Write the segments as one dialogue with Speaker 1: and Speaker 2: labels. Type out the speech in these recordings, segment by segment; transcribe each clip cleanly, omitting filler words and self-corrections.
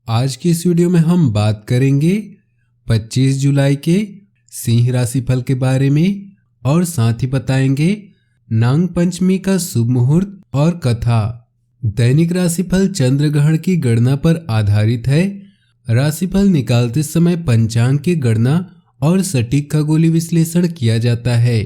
Speaker 1: आज की इस वीडियो में हम बात करेंगे 25 जुलाई के सिंह राशिफल के बारे में और साथ ही बताएंगे नाग पंचमी का शुभ मुहूर्त और कथा। दैनिक राशिफल चंद्र ग्रहण की गणना पर आधारित है। राशिफल निकालते समय पंचांग की गणना और सटीक खगोलीय विश्लेषण किया जाता है।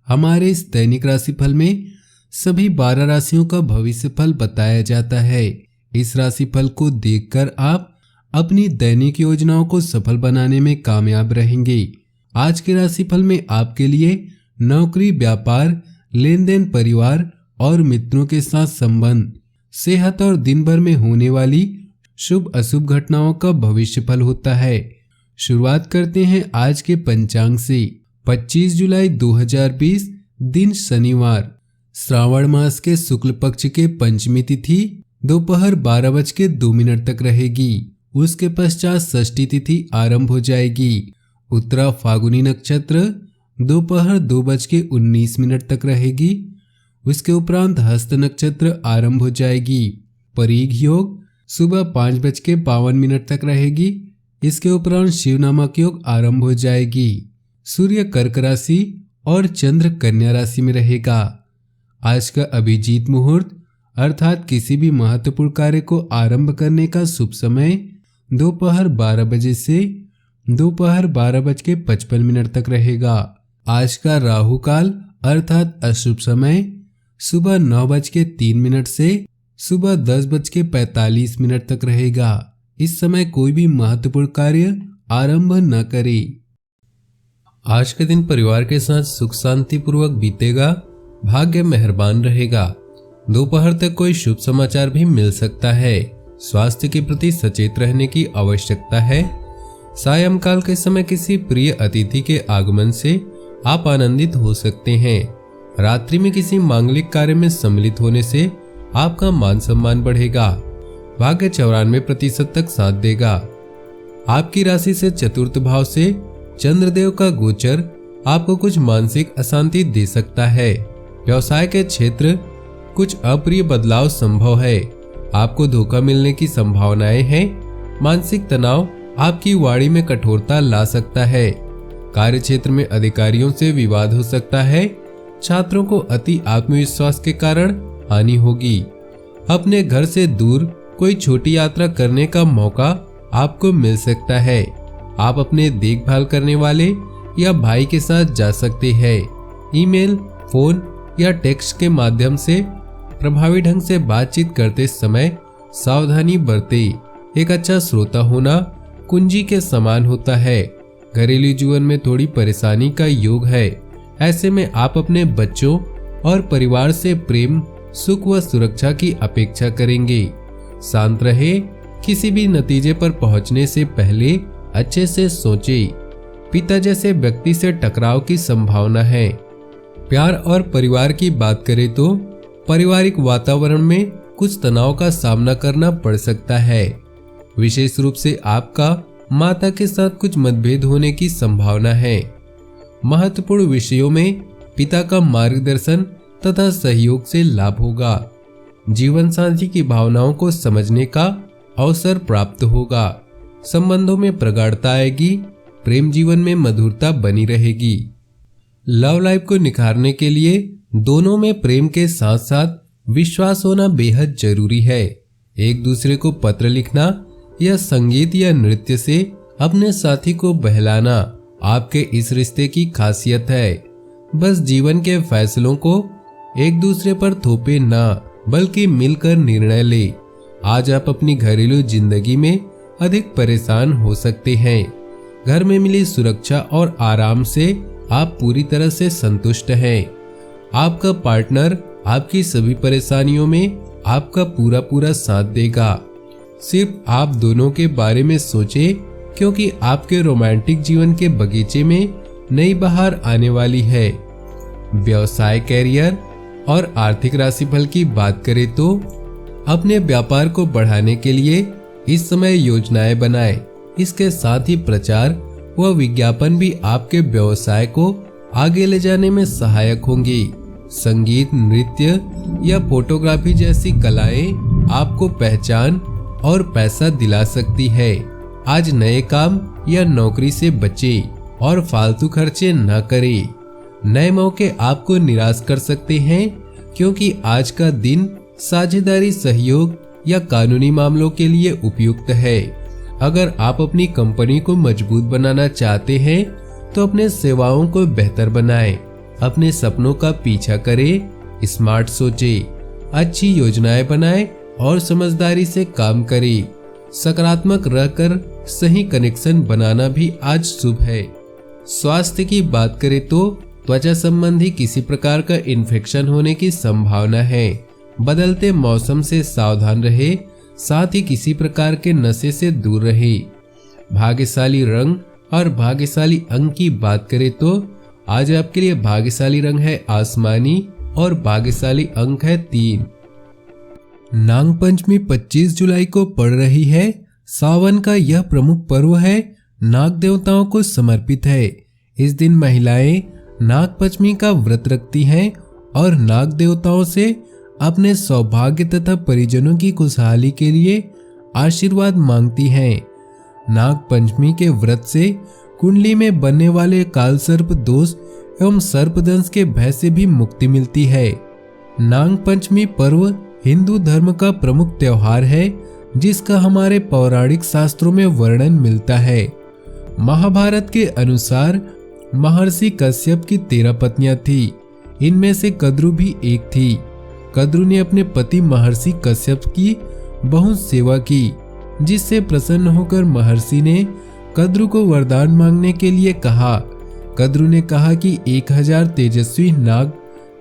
Speaker 1: हमारे इस दैनिक राशिफल में सभी 12 राशियों का भविष्यफल बताया जाता है। इस राशिफल को देखकर आप अपनी दैनिक योजनाओं को सफल बनाने में कामयाब रहेंगे। आज के राशिफल में आपके लिए नौकरी, व्यापार, लेन देन, परिवार और मित्रों के साथ संबंध, सेहत और दिन भर में होने वाली शुभ अशुभ घटनाओं का भविष्यफल होता है। शुरुआत करते हैं आज के पंचांग से। 25 जुलाई 2020 दिन शनिवार, श्रावण मास के शुक्ल पक्ष के पंचमी तिथि दोपहर 12:02 तक रहेगी। उसके पश्चात षष्ठी तिथि आरंभ हो जाएगी। उत्तरा फागुनी नक्षत्र दोपहर 2:19 तक रहेगी। उसके उपरांत हस्त नक्षत्र आरंभ हो जाएगी। परीघ योग सुबह 5:52 तक रहेगी। इसके उपरांत शिव नामक योग आरंभ हो जाएगी। सूर्य कर्क राशि और चंद्र कन्या राशि में रहेगा। आज का अभिजीत मुहूर्त अर्थात किसी भी महत्वपूर्ण कार्य को आरंभ करने का शुभ समय दोपहर 12 बजे से दोपहर 12:55 तक रहेगा। आज का राहु काल अर्थात अशुभ समय सुबह 9:03 से सुबह 10:45 तक रहेगा। इस समय कोई भी महत्वपूर्ण कार्य आरंभ न करें। आज के दिन परिवार के साथ सुख शांति पूर्वक बीतेगा। भाग्य मेहरबान रहेगा। दोपहर तक कोई शुभ समाचार भी मिल सकता है। स्वास्थ्य के प्रति सचेत रहने की आवश्यकता है। सायंकाल के समय किसी प्रिय अतिथि के आगमन से आप आनंदित हो सकते हैं। रात्रि में किसी मांगलिक कार्य में सम्मिलित होने से आपका मान सम्मान बढ़ेगा। भाग्य 94% तक साथ देगा। आपकी राशि से चतुर्थ भाव से चंद्रदेव का गोचर आपको कुछ मानसिक अशांति दे सकता है। व्यवसाय के क्षेत्र कुछ अप्रिय बदलाव संभव है। आपको धोखा मिलने की संभावनाएं हैं। मानसिक तनाव आपकी वाणी में कठोरता ला सकता है। कार्य क्षेत्र में अधिकारियों से विवाद हो सकता है। छात्रों को अति आत्मविश्वास के कारण हानि होगी। अपने घर से दूर कोई छोटी यात्रा करने का मौका आपको मिल सकता है। आप अपने देखभाल करने वाले या भाई के साथ जा सकते हैं। ईमेल, फोन या टेक्स्ट के माध्यम से प्रभावी ढंग से बातचीत करते समय सावधानी बरतें। एक अच्छा श्रोता होना कुंजी के समान होता है। घरेलू जीवन में थोड़ी परेशानी का योग है। ऐसे में आप अपने बच्चों और परिवार से प्रेम, सुख व सुरक्षा की अपेक्षा करेंगे। शांत रहे। किसी भी नतीजे पर पहुंचने से पहले अच्छे से सोचें। पिता जैसे व्यक्ति से टकराव की संभावना है। प्यार और परिवार की बात करें तो पारिवारिक वातावरण में कुछ तनाव का सामना करना पड़ सकता है। विशेष रूप से आपका माता के साथ कुछ मतभेद होने की संभावना है। महत्वपूर्ण विषयों में पिता का मार्गदर्शन तथा सहयोग से लाभ होगा। जीवन साथी की भावनाओं को समझने का अवसर प्राप्त होगा। संबंधों में प्रगाढ़ता आएगी। प्रेम जीवन में मधुरता बनी रहेगी। लव लाइफ को निखारने के लिए दोनों में प्रेम के साथ साथ विश्वास होना बेहद जरूरी है। एक दूसरे को पत्र लिखना या संगीत या नृत्य से अपने साथी को बहलाना आपके इस रिश्ते की खासियत है। बस जीवन के फैसलों को एक दूसरे पर थोपे ना, बल्कि मिलकर निर्णय ले। आज आप अपनी घरेलू जिंदगी में अधिक परेशान हो सकते हैं। घर में मिली सुरक्षा और आराम से आप पूरी तरह से संतुष्ट हैं। आपका पार्टनर आपकी सभी परेशानियों में आपका पूरा साथ देगा। सिर्फ आप दोनों के बारे में सोचें, क्योंकि आपके रोमांटिक जीवन के बगीचे में नई बहार आने वाली है। व्यवसाय, कैरियर और आर्थिक राशिफल की बात करें तो अपने व्यापार को बढ़ाने के लिए इस समय योजनाएं बनाएं। इसके साथ ही प्रचार व विज्ञापन भी आपके व्यवसाय को आगे ले जाने में सहायक होंगी। संगीत, नृत्य या फोटोग्राफी जैसी कलाएं आपको पहचान और पैसा दिला सकती है। आज नए काम या नौकरी से बचे और फालतू खर्चे न करें। नए मौके आपको निराश कर सकते हैं, क्योंकि आज का दिन साझेदारी, सहयोग या कानूनी मामलों के लिए उपयुक्त है। अगर आप अपनी कंपनी को मजबूत बनाना चाहते हैं तो अपने सेवाओं को बेहतर बनाएं, अपने सपनों का पीछा करें, स्मार्ट सोचें, अच्छी योजनाएं बनाएं और समझदारी से काम करें। सकारात्मक रहकर सही कनेक्शन बनाना भी आज शुभ है। स्वास्थ्य की बात करें तो त्वचा संबंधी किसी प्रकार का इन्फेक्शन होने की संभावना है। बदलते मौसम से सावधान रहे, साथ ही किसी प्रकार के नशे से दूर रहे। भाग्यशाली रंग और भाग्यशाली अंक की बात करें तो आज आपके लिए भाग्यशाली रंग है आसमानी और भाग्यशाली अंक है 3। नाग पंचमी 25 जुलाई को पड़ रही है। सावन का यह प्रमुख पर्व है, नाग देवताओं को समर्पित है। इस दिन महिलाएं नाग पंचमी का व्रत रखती हैं और नाग देवताओं से अपने सौभाग्य तथा परिजनों की खुशहाली के लिए आशीर्वाद मांगती हैं। नाग पंचमी के व्रत से कुंडली में बनने वाले काल सर्प दोष एवं सर्पदंश के भय से भी मुक्ति मिलती है। नाग पंचमी पर्व हिंदू धर्म का प्रमुख त्योहार है, जिसका हमारे पौराणिक शास्त्रों में वर्णन मिलता है। महाभारत के अनुसार महर्षि कश्यप की 13 पत्नियां थी। इनमें से कद्रु भी एक थी। कद्रु ने अपने पति महर्षि कश्यप की बहुत सेवा की, जिससे प्रसन्न होकर महर्षि ने कद्रु को वरदान मांगने के लिए कहा। कद्रु ने कहा कि 1000 तेजस्वी नाग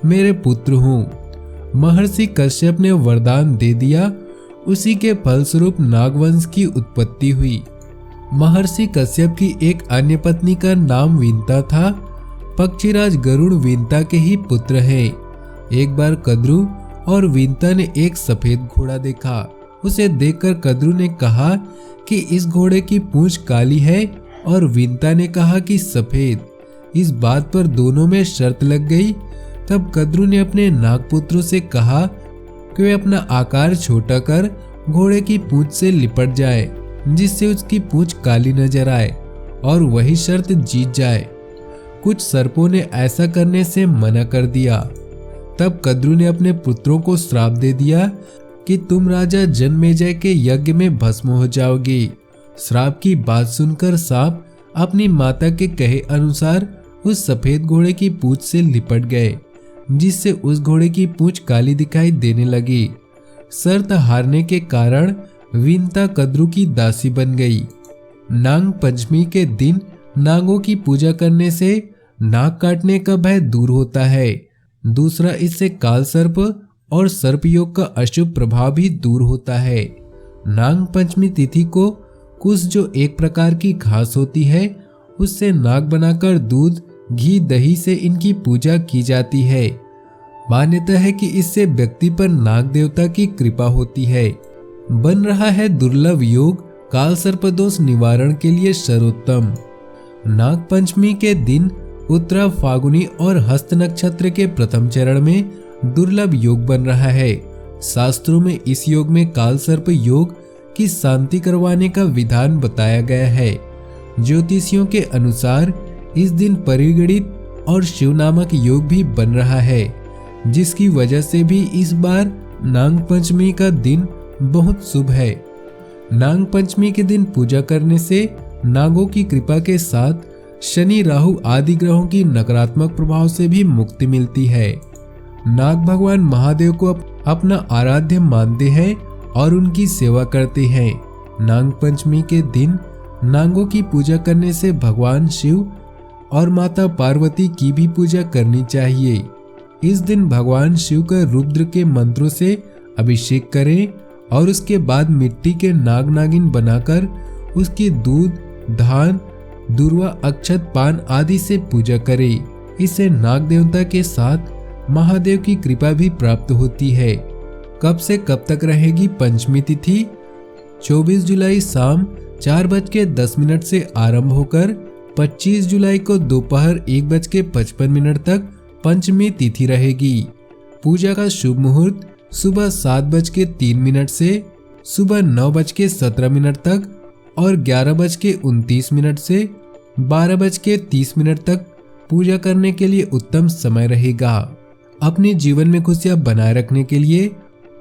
Speaker 1: मेरे पुत्र हों। महर्षि कश्यप ने वरदान दे दिया। उसी के फलस्वरूप नागवंश की उत्पत्ति हुई। महर्षि कश्यप की एक अन्य पत्नी का नाम विंता था। पक्षीराज गरुड़ विंता के ही पुत्र हैं। एक बार कद्रु और विंता ने एक सफेद घोड़ा देखा। उसे देखकर कद्रु ने कहा कि इस घोड़े की पूंछ काली है और विंता ने कहा कि सफेद। इस बात पर दोनों में शर्त लग गई। तब कद्रु ने अपने नागपुत्रों से कहा कि वे अपना आकार छोटा कर घोड़े की पूंछ से लिपट जाए, जिससे उसकी पूंछ काली नजर आए और वही शर्त जीत जाए। कुछ सर्पों ने ऐसा करने से मना कर दिया। तब कद्रु ने अपने पुत्रों को श्राप दे दिया कि तुम राजा जन्मेजय के यज्ञ में भस्म हो जाओगे। श्राप की बात सुनकर सांप अपनी माता के कहे अनुसार उस सफेद घोड़े की पूंछ से लिपट गए, जिससे उस घोड़े की पूंछ काली दिखाई देने लगी। शर्त हारने के कारण विंता कद्रु की दासी बन गई। नाग पंचमी के दिन नागों की पूजा करने से नाग काटने का भय दूर होता है। दूसरा, इससे काल सर्प और सर्प योग का अशुभ प्रभाव भी दूर होता है। नाग पंचमी तिथि को कुश, जो एक प्रकार की घास होती है, उससे नाग बनाकर दूध, घी, दही से इनकी पूजा की जाती है। मान्यता है कि इससे व्यक्ति पर नाग देवता की कृपा होती है। बन रहा है दुर्लभ योग काल सर्प दोष निवारण के लिए सर्वोत्तम। नाग पंचमी के दिन उत्तरा, फागुनी और हस्त नक्षत्र के प्रथम चरण में दुर्लभ योग बन रहा है। शास्त्रों में इस योग में काल सर्प योग की शांति करवाने का विधान बताया गया है। ज्योतिषियों के अनुसार इस दिन परिगणित और शिव नामक योग भी बन रहा है, जिसकी वजह से भी इस बार नाग पंचमी का दिन बहुत शुभ है। नाग पंचमी के दिन पूजा करने से नागों की कृपा के साथ शनि, राहु आदि ग्रहों की नकारात्मक प्रभाव से भी मुक्ति मिलती है। नाग भगवान महादेव को अपना आराध्य मानते हैं और उनकी सेवा करते हैं। नाग पंचमी के दिन नागों की पूजा करने से भगवान शिव और माता पार्वती की भी पूजा करनी चाहिए। इस दिन भगवान शिव का रुद्र के मंत्रों से अभिषेक करें और उसके बाद मिट्टी के नाग नागिन बनाकर उसकी दूध, धान, दुर्वा, अक्षत, पान आदि से पूजा करें। इससे नाग देवता के साथ महादेव की कृपा भी प्राप्त होती है। कब से कब तक रहेगी पंचमी तिथि? 24 जुलाई शाम 4:10 से आरंभ होकर 25 जुलाई को दोपहर 1:55 तक पंचमी तिथि रहेगी। पूजा का शुभ मुहूर्त सुबह 7:03 से सुबह 9:17 तक और 11:29 से 12:30 तक पूजा करने के लिए उत्तम समय रहेगा। अपने जीवन में खुशियां बनाए रखने के लिए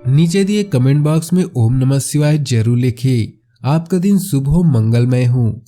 Speaker 1: नीचे दिए कमेंट बॉक्स में ओम नमः शिवाय जरूर लिखिए। आपका दिन शुभ हो, मंगलमय हो।